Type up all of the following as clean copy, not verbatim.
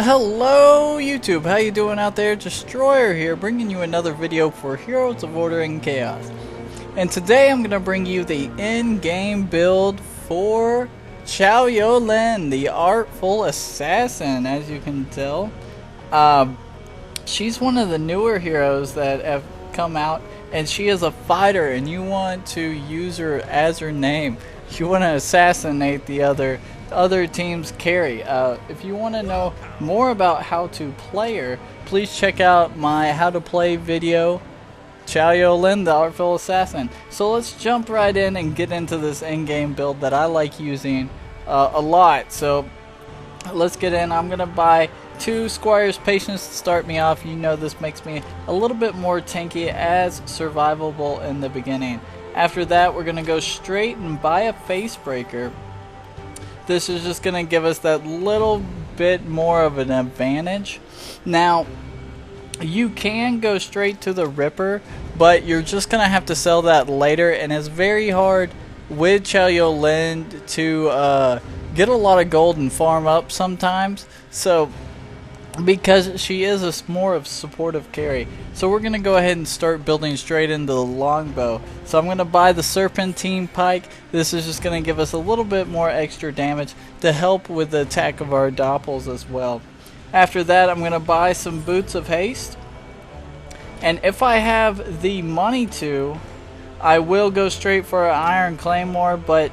Hello YouTube, how you doing out there? Destroyer here, bringing you another video for Heroes of Order and Chaos. And today I'm going to bring you the in-game build for Qiu Yuelan, the Artful Assassin, as you can tell. She's one of the newer heroes that have come out, and she is a fighter, and you want to use her as her name. You want to assassinate the other team's carry. If you want to know more about how to play her, please check out my how to play video, Qiu Yuelan, the Artful Assassin. So let's jump right in and get into this in-game build that I like using a lot. So let's get in. I'm gonna buy 2 Squire's Patience to start me off. You know, this makes me a little bit more tanky as survivable in the beginning. After that, we're gonna go straight and buy a Face Breaker. This is just going to give us that little bit more of an advantage. Now, you can go straight to the Ripper, but you're just going to have to sell that later, and it's very hard with Qiu Yuelan to get a lot of gold and farm up sometimes. So, because she is more of supportive carry. So we're going to go ahead and start building straight into the longbow. So I'm going to buy the Serpentine Pike. This is just going to give us a little bit more extra damage to help with the attack of our doppels as well. After that, I'm going to buy some Boots of Haste. And if I have the money to, I will go straight for an Iron Claymore, but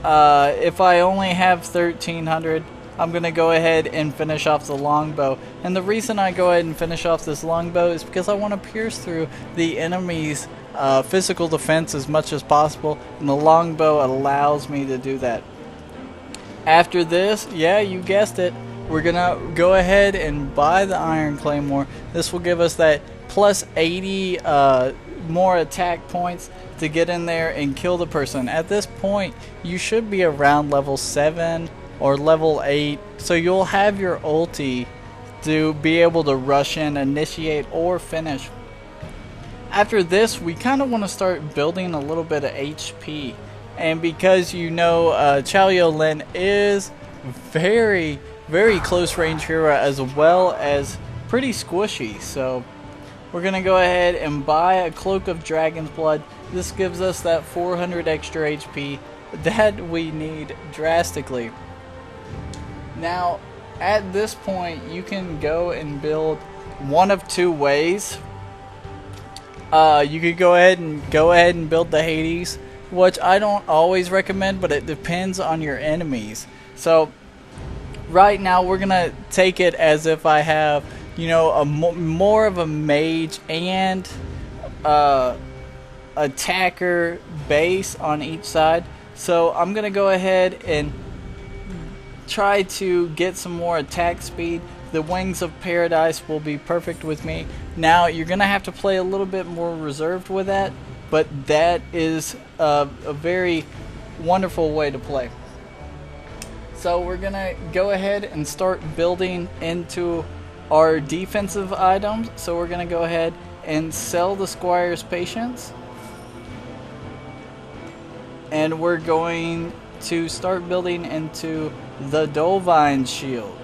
if I only have 1300, I'm going to go ahead and finish off the longbow. And the reason I go ahead and finish off this longbow is because I want to pierce through the enemy's physical defense as much as possible, and the longbow allows me to do that. After this, yeah, you guessed it, we're going to go ahead and buy the Iron Claymore. This will give us that plus 80 more attack points to get in there and kill the person. At this point, you should be around level 7 or level 8, so you'll have your ulti to be able to rush in, initiate, or finish. After this, we kind of want to start building a little bit of HP, and because you know Qiu Yuelan is very close range hero as well as pretty squishy, so we're gonna go ahead and buy a Cloak of Dragon's Blood. This gives us that 400 extra HP that we need drastically. Now, at this point, you can go and build one of 2 ways. You could go ahead and build the Hades, which I don't always recommend, but it depends on your enemies. So, right now, we're gonna take it as if I have, you know, a more of a mage and attacker base on each side. So, I'm gonna go ahead and try to get some more attack speed. The Wings of Paradise will be perfect with me. Now you're gonna have to play a little bit more reserved with that, but that is a very wonderful way to play. So we're gonna go ahead and start building into our defensive items. So we're gonna go ahead and sell the Squire's Patience, and we're going to start building into the Dolvine Shield.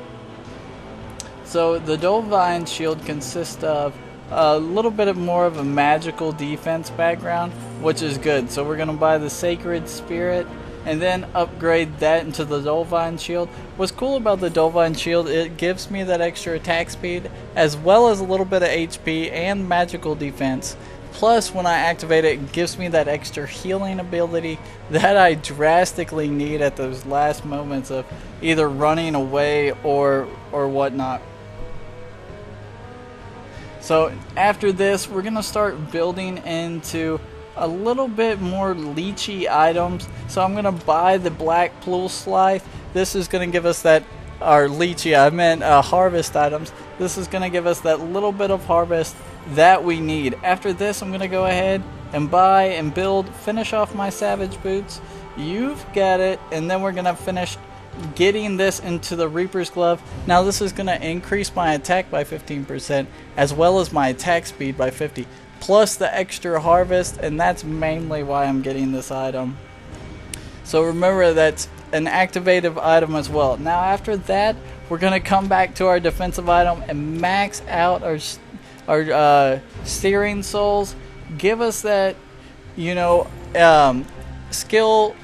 So the Dolvine Shield consists of a little bit more of a magical defense background, which is good. So we're going to buy the Sacred Spirit and then upgrade that into the Dolvine Shield. What's cool about the Dolvine Shield, it gives me that extra attack speed as well as a little bit of HP and magical defense. Plus, when I activate it, it gives me that extra healing ability that I drastically need at those last moments of either running away or whatnot. So after this, we're going to start building into a little bit more leechy items. So I'm going to buy the Black Plume Scythe. This is going to give us that, or leechy, I meant harvest items. This is going to give us that little bit of harvest that we need. After this, I'm going to go ahead and buy and finish off my Savage Boots. You've got it. And then we're going to finish getting this into the Reaper's Glove. Now this is going to increase my attack by 15% as well as my attack speed by 50, plus the extra harvest, and that's mainly why I'm getting this item. So remember, that's an activative item as well. Now after that, we're going to come back to our defensive item and max out our steering souls. Give us that, you know, skill.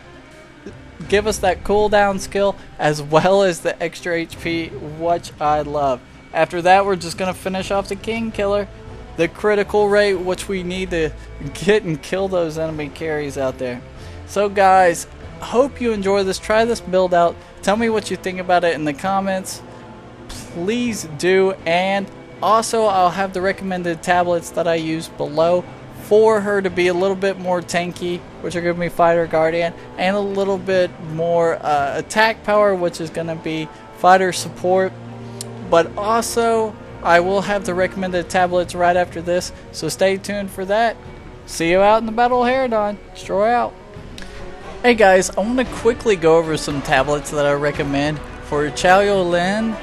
Give us that cooldown skill as well as the extra HP, which I love. After that, we're just going to finish off the King Killer. The critical rate, which we need to get and kill those enemy carries out there. So guys, hope you enjoy this. Try this build out. Tell me what you think about it in the comments. Please do. And also, I'll have the recommended tablets that I use below for her to be a little bit more tanky, which are going to be Fighter Guardian, and a little bit more attack power, which is going to be Fighter Support. But also, I will have the recommended tablets right after this, so stay tuned for that. See you out in the Battle of Herodon. Destroy out. Hey guys, I want to quickly go over some tablets that I recommend for Qiu Yuelan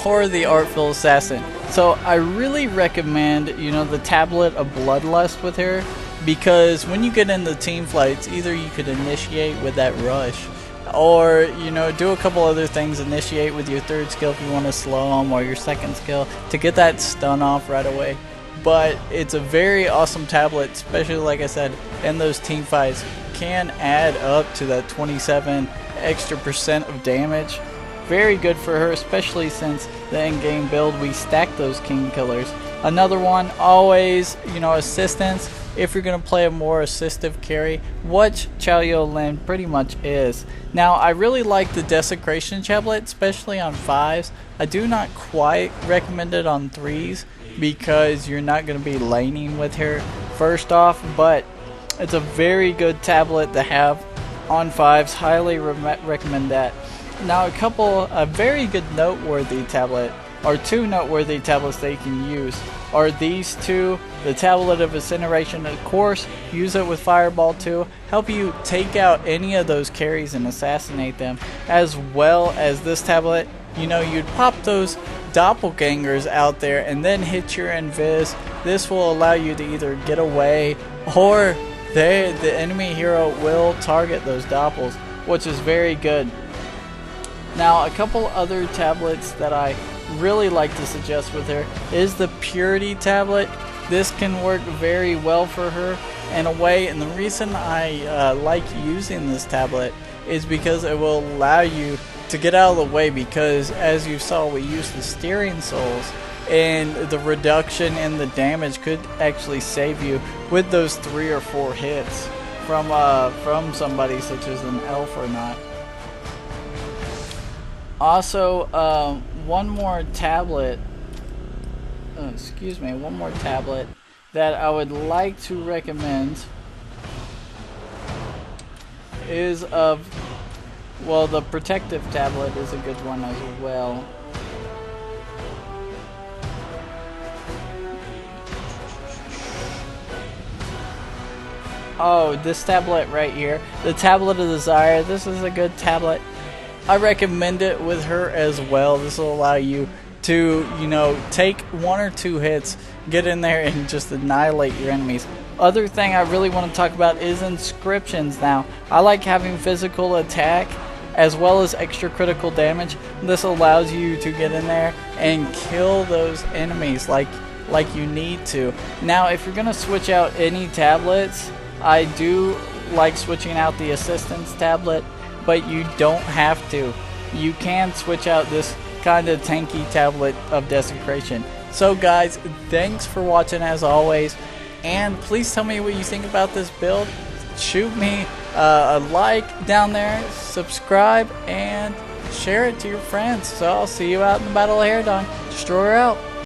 or the Artful Assassin. So I really recommend, you know, the tablet of Bloodlust with her, because when you get into team fights, either you could initiate with that rush, or, you know, do a couple other things. Initiate with your third skill if you want to slow them, or your second skill to get that stun off right away. But it's a very awesome tablet, especially like I said, in those team fights. Can add up to that 27 extra % of damage. Very good for her, especially since the Ingame build we stack those King Killers. Another one, always, you know, assistance. If you're going to play a more assistive carry, which Qiu Yuelan pretty much is. Now, I really like the Desecration tablet, especially on 5s. I do not quite recommend it on 3s because you're not going to be laning with her first off, but it's a very good tablet to have on 5s. Highly recommend that. Now, a very good noteworthy tablet, or two noteworthy tablets that you can use, are these two. The Tablet of Incineration, of course, use it with Fireball too, help you take out any of those carries and assassinate them, as well as this tablet. You know, you'd pop those doppelgangers out there and then hit your invis. This will allow you to either get away, or the enemy hero will target those doppels, which is very good. Now, a couple other tablets that I really like to suggest with her is the Purity tablet. This can work very well for her in a way, and the reason I like using this tablet is because it will allow you to get out of the way, because as you saw, we used the steering souls, and the reduction in the damage could actually save you with those 3 or 4 hits from somebody such as an elf or not. Also, one more tablet that I would like to recommend is the Protective tablet is a good one as well. Oh, this tablet right here, the Tablet of Desire. This is a good tablet. I recommend it with her as well. This will allow you to, you know, take 1 or 2 hits, get in there and just annihilate your enemies. Other thing I really want to talk about is inscriptions. Now, I like having physical attack as well as extra critical damage. This allows you to get in there and kill those enemies like you need to. Now, if you're going to switch out any tablets, I do like switching out the Assistance tablet, but you don't have to. You can switch out this kind of tanky tablet of Desecration. So guys, thanks for watching as always, and please tell me what you think about this build. Shoot me a like down there, subscribe, and share it to your friends. So I'll see you out in the Battle of Herodon. Destroyer out.